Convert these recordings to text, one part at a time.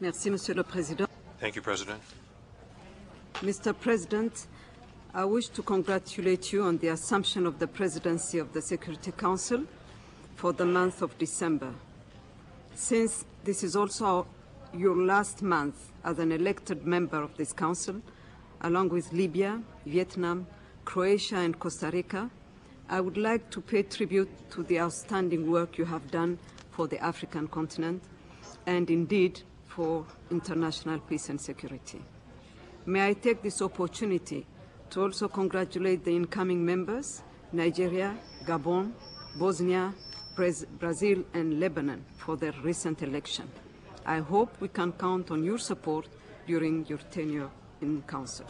Merci, Monsieur le Président. Thank you, President. Mr. President, I wish to congratulate you on the assumption of the presidency of the Security Council for the month of December. Since this is also your last month as an elected member of this council, along with Libya, Vietnam, Croatia, and Costa Rica, I would like to pay tribute to the outstanding work you have done for the African continent and indeed for international peace and security. May I take this opportunity to also congratulate the incoming members, Nigeria, Gabon, Bosnia, Brazil, and Lebanon for their recent election. I hope we can count on your support during your tenure in Council.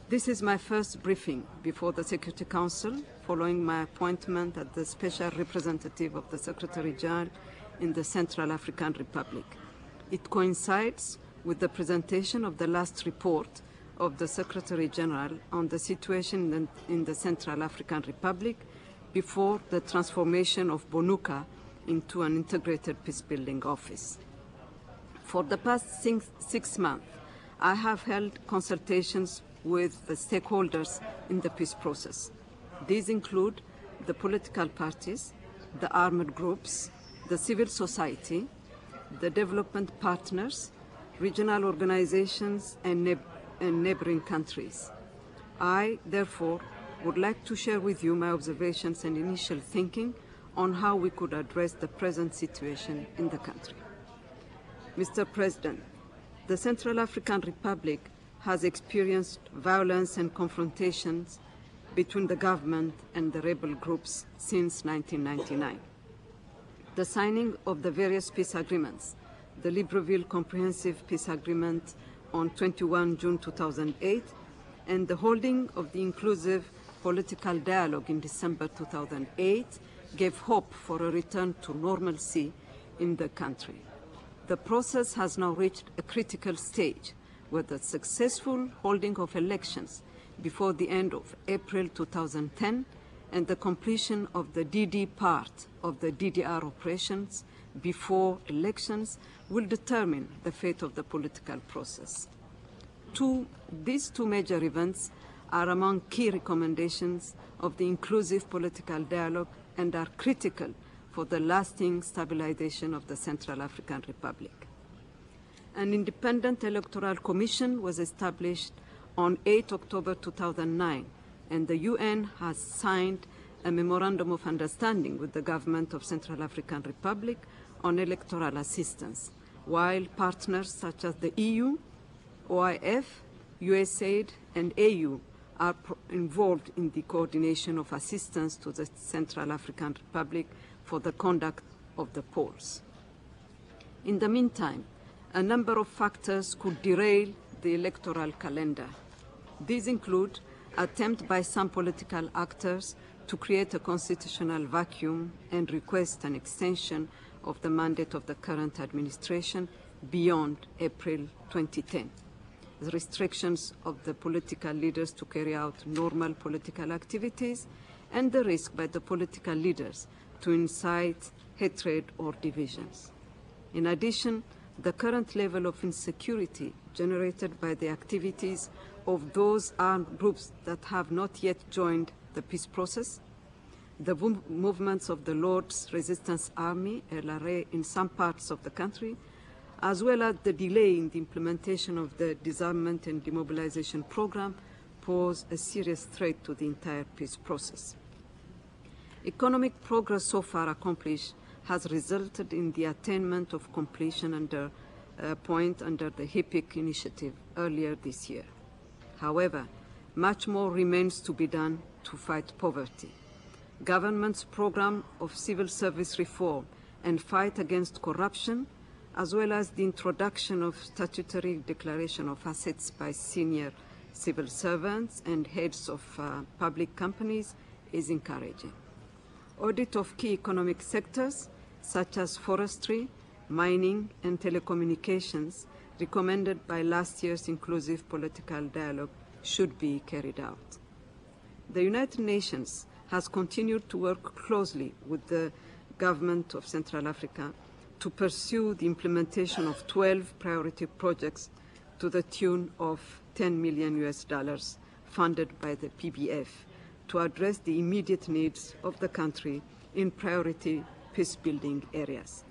This is my first briefing before the Security Council following my appointment as the Special Representative of the Secretary General in the Central African Republic. It coincides with the presentation of the last report of the Secretary General on the situation in the Central African Republic before the transformation of BONUCA into an integrated peacebuilding office. For the past six months, I have held consultations with the stakeholders in the peace process. These include the political parties, the armed groups, the civil society, the development partners, regional organizations, and neighboring countries. I, therefore, would like to share with you my observations and initial thinking on how we could address the present situation in the country. Mr. President, the Central African Republic has experienced violence and confrontations between the government and the rebel groups since 1999. The signing of the various peace agreements, the Libreville Comprehensive Peace Agreement on 21 June 2008, and the holding of the inclusive political dialogue in December 2008 gave hope for a return to normalcy in the country. The process has now reached a critical stage with the successful holding of elections before the end of April 2010 and the completion of the DD part of the DDR operations before elections will determine the fate of the political process. These two major events are among key recommendations of the inclusive political dialogue and are critical for the lasting stabilization of the Central African Republic. An independent electoral commission was established on 8 October 2009, and the UN has signed a memorandum of understanding with the government of Central African Republic on electoral assistance, while partners such as the EU, OIF, USAID, and AU are involved in the coordination of assistance to the Central African Republic for the conduct of the polls. In the meantime, a number of factors could derail the electoral calendar. These include attempts by some political actors to create a constitutional vacuum and request an extension of the mandate of the current administration beyond April 2010. The restrictions of the political leaders to carry out normal political activities, and the risk by the political leaders to incite hatred or divisions. In addition, the current level of insecurity generated by the activities of those armed groups that have not yet joined the peace process, the movements of the Lord's Resistance Army, LRA, in some parts of the country, as well as the delay in the implementation of the disarmament and demobilization program, pose a serious threat to the entire peace process. Economic progress so far accomplished has resulted in the attainment of completion under point under the HIPIC initiative earlier this year. However, much more remains to be done to fight poverty. Government's program of civil service reform and fight against corruption, as well as the introduction of statutory declaration of assets by senior civil servants and heads of public companies, is encouraging. Audit of key economic sectors, such as forestry, mining, and telecommunications, recommended by last year's inclusive political dialogue, should be carried out. The United Nations has continued to work closely with the government of Central Africa to pursue the implementation of 12 priority projects to the tune of $10 million funded by the PBF to address the immediate needs of the country in priority peace-building areas.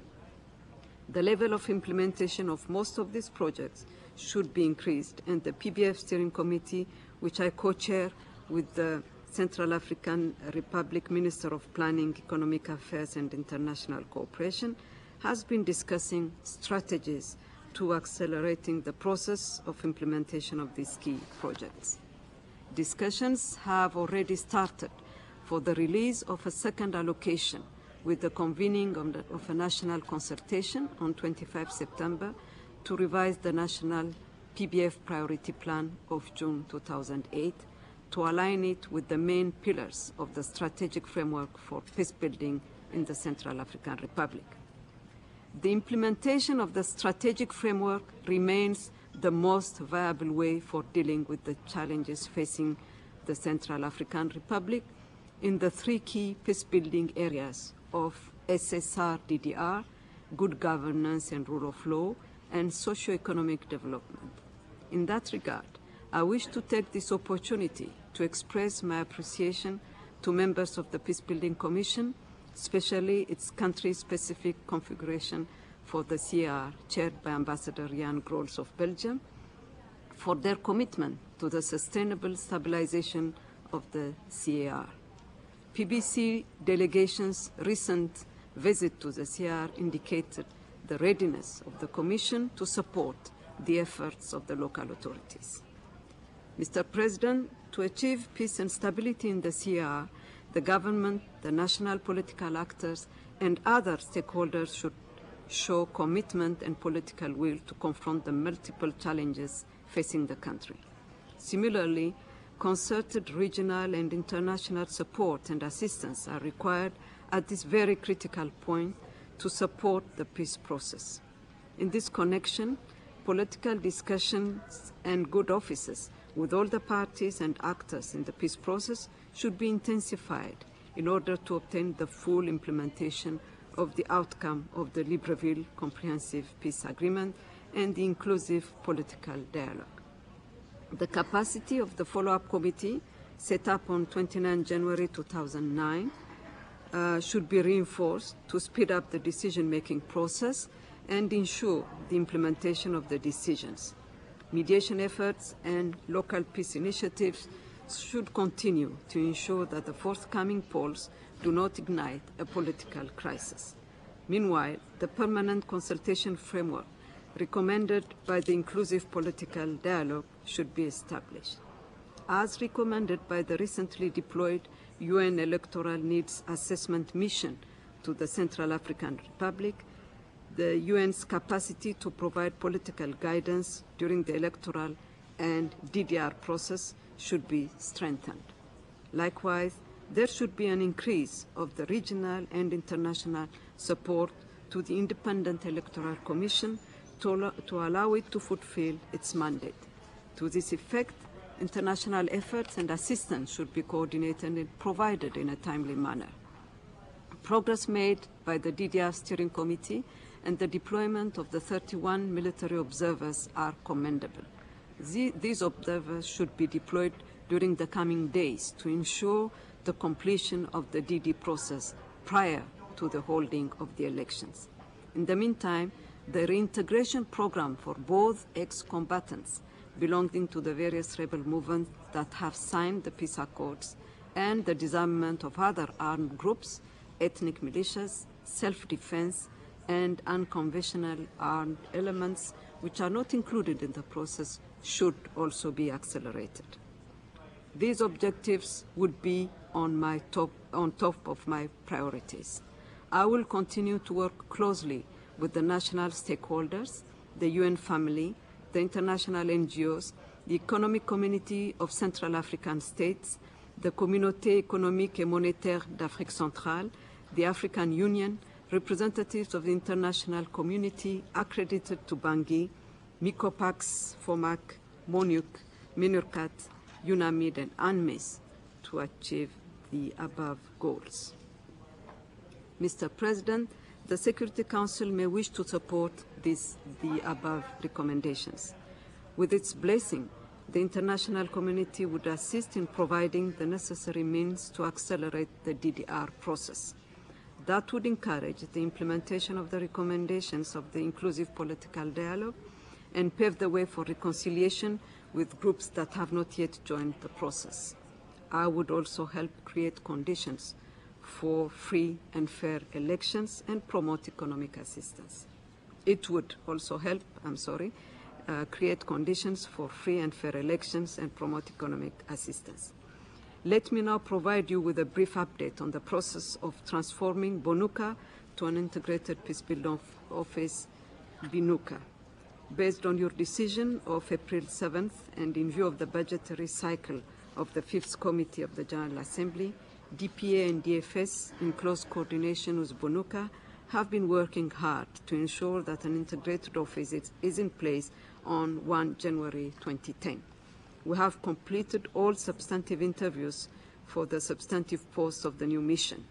The level of implementation of most of these projects should be increased, and the PBF Steering Committee, which I co-chair with the Central African Republic Minister of Planning, Economic Affairs and International Cooperation, has been discussing strategies to accelerating the process of implementation of these key projects. Discussions have already started for the release of a second allocation with the convening of a national consultation on 25 September to revise the National PBF Priority Plan of June 2008 to align it with the main pillars of the strategic framework for peace building in the Central African Republic. The implementation of the strategic framework remains the most viable way for dealing with the challenges facing the Central African Republic in the three key peace-building areas of SSR-DDR, good governance and rule of law, and socio-economic development. In that regard, I wish to take this opportunity to express my appreciation to members of the Peacebuilding Commission, especially its country-specific configuration for the CAR, chaired by Ambassador Jan Grols of Belgium, for their commitment to the sustainable stabilization of the CAR. PBC delegation's recent visit to the CAR indicated the readiness of the Commission to support the efforts of the local authorities. Mr. President, to achieve peace and stability in the CAR, the government, the national political actors, and other stakeholders should show commitment and political will to confront the multiple challenges facing the country. Similarly, concerted regional and international support and assistance are required at this very critical point to support the peace process. In this connection, political discussions and good offices with all the parties and actors in the peace process should be intensified in order to obtain the full implementation of the outcome of the Libreville Comprehensive Peace Agreement and the inclusive political dialogue. The capacity of the follow-up committee set up on 29 January 2009 should be reinforced to speed up the decision-making process and ensure the implementation of the decisions. Mediation efforts and local peace initiatives should continue to ensure that the forthcoming polls do not ignite a political crisis. Meanwhile, the permanent consultation framework recommended by the inclusive political dialogue should be established. As recommended by the recently deployed UN Electoral Needs Assessment Mission to the Central African Republic, the UN's capacity to provide political guidance during the electoral and DDR process should be strengthened. Likewise, there should be an increase of the regional and international support to the Independent Electoral Commission to allow it to fulfill its mandate. To this effect, international efforts and assistance should be coordinated and provided in a timely manner. Progress made by the DDR Steering Committee and the deployment of the 31 military observers are commendable. These observers should be deployed during the coming days to ensure the completion of the DD process prior to the holding of the elections. In the meantime, the reintegration program for both ex-combatants belonging to the various rebel movements that have signed the peace accords and the disarmament of other armed groups, ethnic militias, self-defense, and unconventional armed elements which are not included in the process should also be accelerated. These objectives would be on top of my priorities. I will continue to work closely with the national stakeholders, the UN family, the international NGOs, the economic community of Central African states, the Communauté économique et monétaire d'Afrique centrale, the African Union, representatives of the international community accredited to Bangui, MICOPAX, FOMAC, MONUC, MINURCAT, UNAMID, and UNMISS to achieve the above goals. Mr. President, the Security Council may wish to support the above recommendations. With its blessing, the international community would assist in providing the necessary means to accelerate the DDR process. That would encourage the implementation of the recommendations of the inclusive political dialogue and pave the way for reconciliation with groups that have not yet joined the process. I would also help create conditions for free and fair elections and promote economic assistance. It would also help, create conditions for free and fair elections and promote economic assistance. Let me now provide you with a brief update on the process of transforming BONUCA to an integrated peacebuilding office, BINUCA. Based on your decision of April 7th and in view of the budgetary cycle of the Fifth Committee of the General Assembly, DPA and DFS, in close coordination with BONUCA, have been working hard to ensure that an integrated office is in place on 1 January 2010. We have completed all substantive interviews for the substantive posts of the new mission.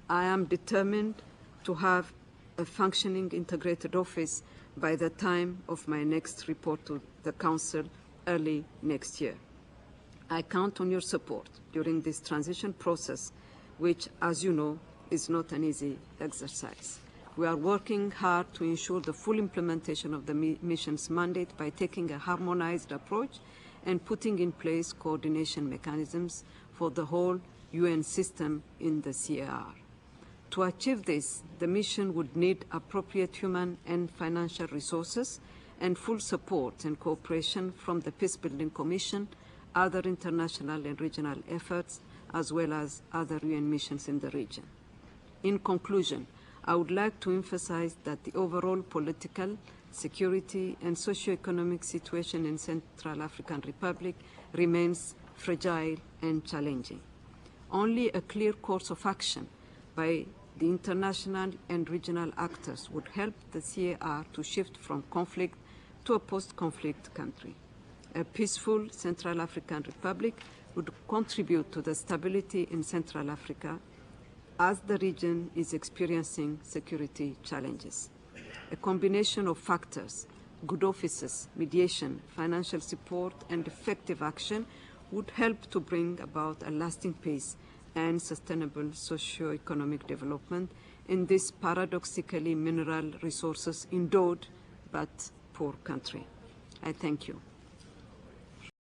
I am determined to have a functioning integrated office by the time of my next report to the Council early next year. I count on your support during this transition process, which, as you know, is not an easy exercise. We are working hard to ensure the full implementation of the mission's mandate by taking a harmonized approach and putting in place coordination mechanisms for the whole UN system in the CAR. To achieve this, the mission would need appropriate human and financial resources and full support and cooperation from the Peacebuilding Commission, other international and regional efforts, as well as other UN missions in the region. In conclusion, I would like to emphasize that the overall political, security, and socio-economic situation in Central African Republic remains fragile and challenging. Only a clear course of action by the international and regional actors would help the CAR to shift from conflict to a post-conflict country. A peaceful Central African Republic would contribute to the stability in Central Africa as the region is experiencing security challenges. A combination of factors, good offices, mediation, financial support, and effective action would help to bring about a lasting peace and sustainable socio-economic development in this paradoxically mineral resources endowed but poor country. I thank you.